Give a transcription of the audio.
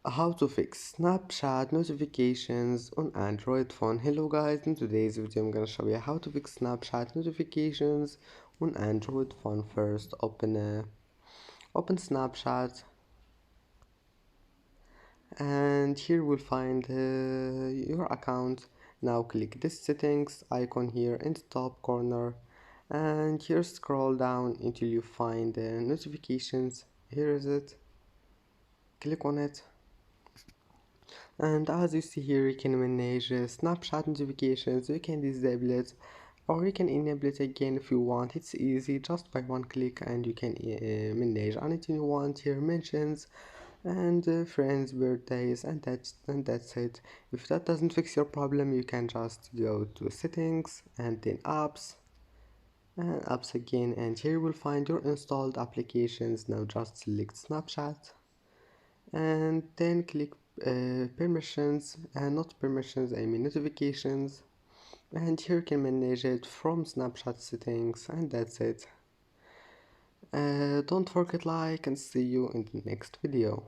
How to fix Snapchat notifications on Android phone. Hello guys, in today's video I'm gonna show you how to fix Snapchat notifications on Android phone. First open Snapchat, and here we'll find your account. Now click this settings icon here in the top corner, and here scroll down until you find the notifications. Here is it. Click on it. And as you see here, you can manage Snapchat notifications. You can disable it or you can enable it again if you want. It's easy, just by one click, and you can manage anything you want. Here mentions and friends birthdays, and that's it. If that doesn't fix your problem, you can just go to settings and then apps and apps again, and here you will find your installed applications. Now just select Snapchat and then click permissions, and not permissions, I mean notifications, and here you can manage it from Snapchat settings, and that's it. Don't forget like, and see you in the next video.